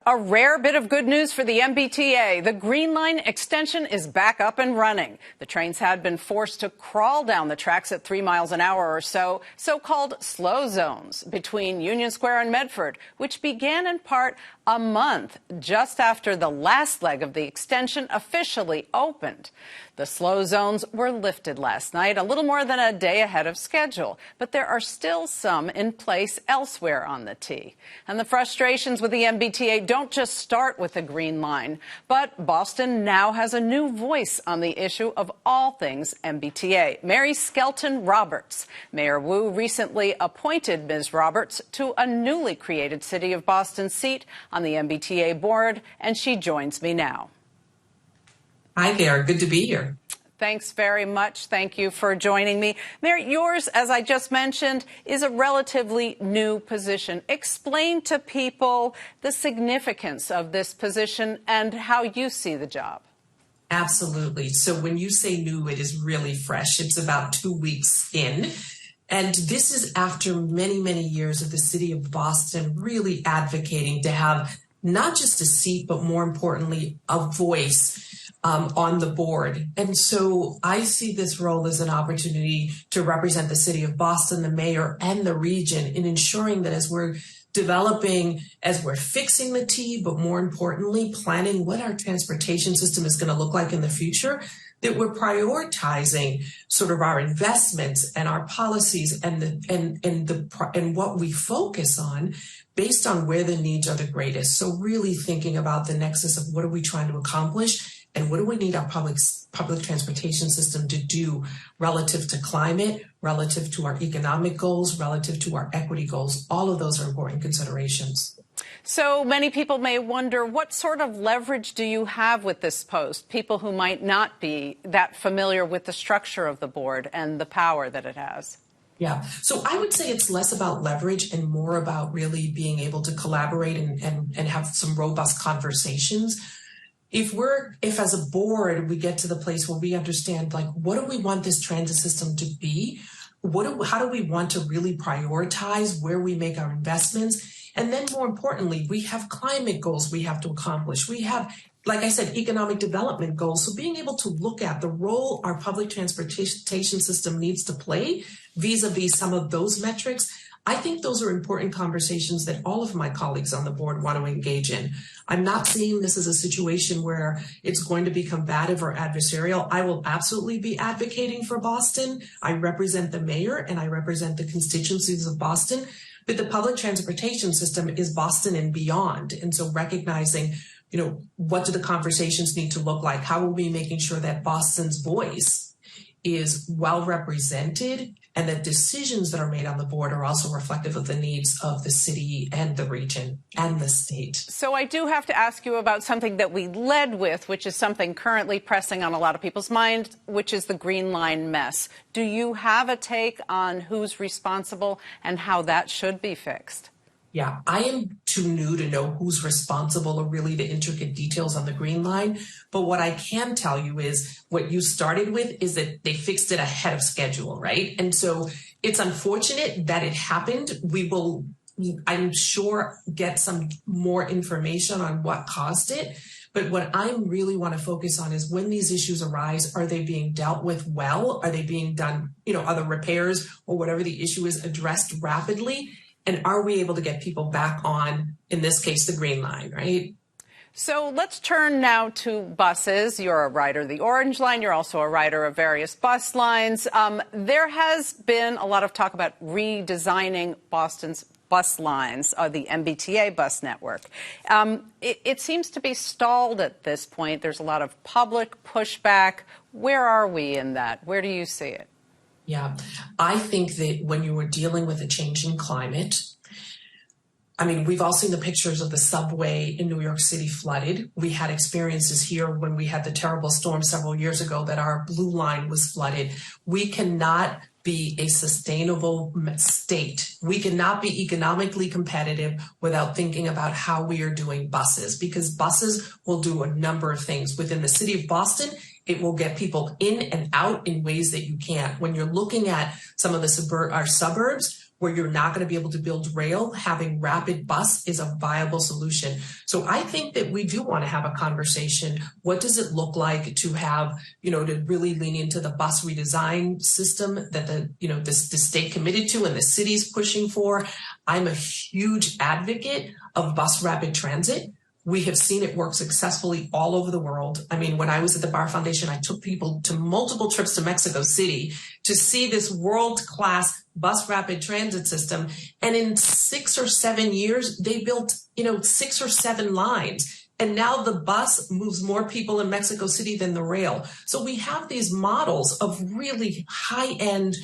A rare bit of good news for the MBTA. The Green Line extension is back up and running. The trains had been forced to crawl down the tracks at 3 miles an hour or so, so-called slow zones between Union Square and Medford, which began in part a month just after the last leg of the extension officially opened. The slow zones were lifted last night, a little more than a day ahead of schedule, but there are still some in place elsewhere on the T. And the frustrations with the MBTA don't just start with the Green Line, but Boston now has a new voice on the issue of all things MBTA. Mary Skelton Roberts. Mayor Wu recently appointed Ms. Roberts to a newly created City of Boston seat on the MBTA board, and she joins me now. Hi there. Good to be here. Thanks very much. Thank you for joining me. Mayor, yours, as I just mentioned, is a relatively new position. Explain to people the significance of this position and how you see the job. Absolutely. So when you say new, it is really fresh. It's about 2 weeks in. And this is after many, many years of the city of Boston really advocating to have not just a seat, but more importantly, a voice on the board. And so I see this role as an opportunity to represent the city of Boston, the mayor, and the region in ensuring that as we're developing, as we're fixing the T, but more importantly, planning what our transportation system is going to look like in the future, that we're prioritizing sort of our investments and our policies and what we focus on based on where the needs are the greatest. So really thinking about the nexus of what are we trying to accomplish and what do we need our public transportation system to do relative to climate, relative to our economic goals, relative to our equity goals. All of those are important considerations. So many people may wonder, what sort of leverage do you have with this post? People who might not be that familiar with the structure of the board and the power that it has. Yeah, so I would say it's less about leverage and more about really being able to collaborate and have some robust conversations. If as a board, we get to the place where we understand, like, what do we want this transit system to be? How do we want to really prioritize where we make our investments? And then more importantly, we have climate goals we have to accomplish. We have, like I said, economic development goals. So being able to look at the role our public transportation system needs to play vis-a-vis some of those metrics, I think those are important conversations that all of my colleagues on the board want to engage in. I'm not seeing this as a situation where it's going to be combative or adversarial. I will absolutely be advocating for Boston. I represent the mayor and I represent the constituencies of Boston, but the public transportation system is Boston and beyond. And so recognizing, what do the conversations need to look like? How are we making sure that Boston's voice is well represented and that decisions that are made on the board are also reflective of the needs of the city and the region and the state. So I do have to ask you about something that we led with, which is something currently pressing on a lot of people's minds, which is the Green Line mess. Do you have a take on who's responsible and how that should be fixed? Yeah, I am too new to know who's responsible or really the intricate details on the Green Line. But what I can tell you is what you started with is that they fixed it ahead of schedule, right? And so it's unfortunate that it happened. We will, I'm sure, get some more information on what caused it. But what I really want to focus on is when these issues arise, are they being dealt with well? Are they being done, are the repairs or whatever the issue is addressed rapidly? And are we able to get people back on, in this case, the Green Line, right? So let's turn now to buses. You're a rider of the Orange Line. You're also a rider of various bus lines. There has been a lot of talk about redesigning Boston's bus lines, the MBTA bus network. It seems to be stalled at this point. There's a lot of public pushback. Where are we in that? Where do you see it? Yeah, I think that when you were dealing with a changing climate, we've all seen the pictures of the subway in New York City flooded. We had experiences here when we had the terrible storm several years ago that our blue line was flooded. We cannot be a sustainable state. We cannot be economically competitive without thinking about how we are doing buses, because buses will do a number of things. Within the city of Boston, it will get people in and out in ways that you can't. When you're looking at some of our suburbs, where you're not going to be able to build rail, having rapid bus is a viable solution. So I think that we do want to have a conversation. What does it look like to have, to really lean into the bus redesign system that the state committed to and the city's pushing for? I'm a huge advocate of bus rapid transit. We have seen it work successfully all over the world. I mean, when I was at the Bar Foundation, I took people to multiple trips to Mexico City to see this world-class bus rapid transit system. And in 6 or 7 years, they built, 6 or 7 lines. And now the bus moves more people in Mexico City than the rail. So we have these models of really high-end,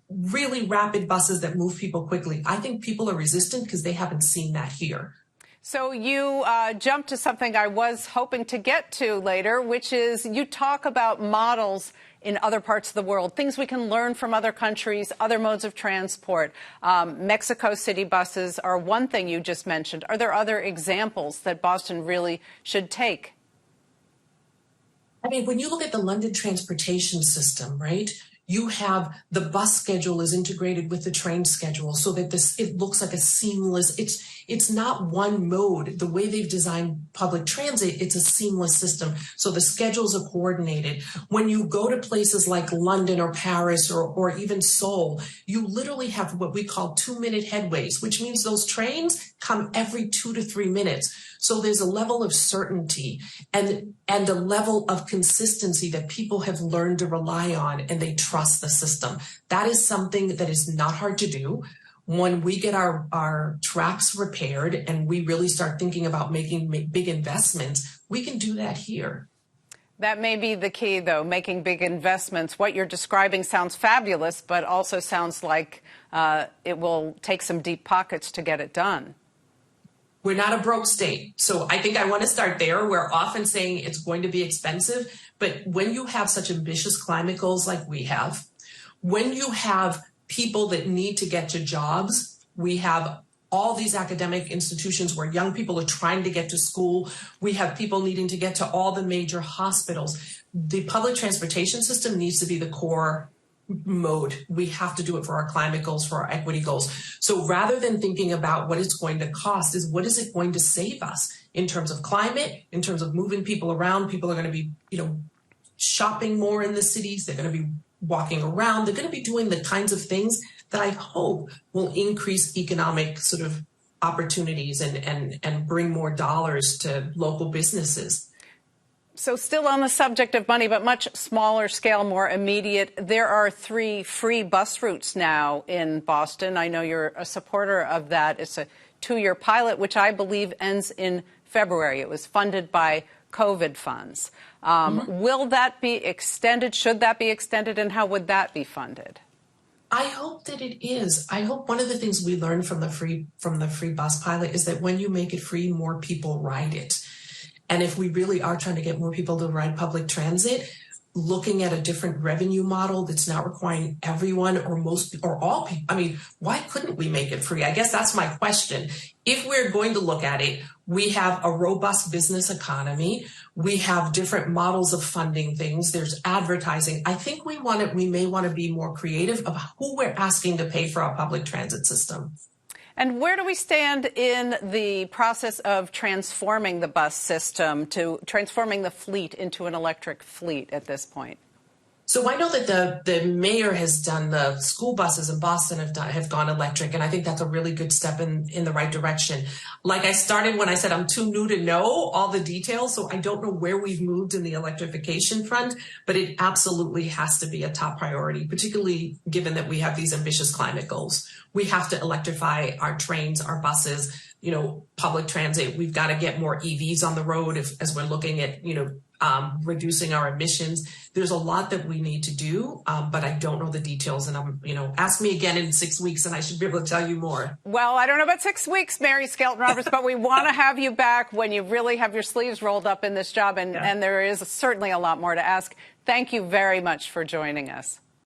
really rapid buses that move people quickly. I think people are resistant because they haven't seen that here. So you jumped to something I was hoping to get to later, which is you talk about models in other parts of the world, things we can learn from other countries, other modes of transport. Mexico City buses are one thing you just mentioned. Are there other examples that Boston really should take? I mean, when you look at the London transportation system, right? You have the bus schedule is integrated with the train schedule so that it looks like a seamless, it's not one mode. The way they've designed public transit, it's a seamless system. So the schedules are coordinated. When you go to places like London or Paris or even Seoul, you literally have what we call 2-minute headways, which means those trains come every 2 to 3 minutes. So there's a level of certainty and a level of consistency that people have learned to rely on, and they trust the system. That is something that is not hard to do. When we get our tracks repaired and we really start thinking about making big investments, we can do that here. That may be the key, though, making big investments. What you're describing sounds fabulous, but also sounds like it will take some deep pockets to get it done. We're not a broke state. So I think I want to start there. We're often saying it's going to be expensive, but when you have such ambitious climate goals like we have, when you have people that need to get to jobs, we have all these academic institutions where young people are trying to get to school. We have people needing to get to all the major hospitals. The public transportation system needs to be the core mode. We have to do it for our climate goals, for our equity goals. So rather than thinking about what it's going to cost, is what is it going to save us in terms of climate, in terms of moving people around. People are going to be, shopping more in the cities. They're going to be walking around. They're going to be doing the kinds of things that I hope will increase economic sort of opportunities and bring more dollars to local businesses. So still on the subject of money, but much smaller scale, more immediate, there are 3 free bus routes now in Boston. I know you're a supporter of that. It's a 2-year pilot, which I believe ends in February. It was funded by COVID funds. Will that be extended? Should that be extended? And how would that be funded? I hope that it is. I hope one of the things we learned from the free bus pilot is that when you make it free, more people ride it. And if we really are trying to get more people to ride public transit, looking at a different revenue model that's not requiring everyone or most or all people. I mean, why couldn't we make it free? I guess that's my question. If we're going to look at it, we have a robust business economy. We have different models of funding things. There's advertising. I think we may want to be more creative about who we're asking to pay for our public transit system. And where do we stand in the process of transforming the bus system, to transforming the fleet into an electric fleet at this point? So I know that the mayor has done, the school buses in Boston have gone electric, and I think that's a really good step in the right direction. Like I started when I said I'm too new to know all the details, so I don't know where we've moved in the electrification front, but it absolutely has to be a top priority, particularly given that we have these ambitious climate goals. We have to electrify our trains, our buses, public transit. We've got to get more EVs on the road as we're looking at, reducing our emissions. There's a lot that we need to do, but I don't know the details. And ask me again in 6 weeks and I should be able to tell you more. Well, I don't know about 6 weeks, Mary Skelton Roberts, but we want to have you back when you really have your sleeves rolled up in this job. And there is certainly a lot more to ask. Thank you very much for joining us.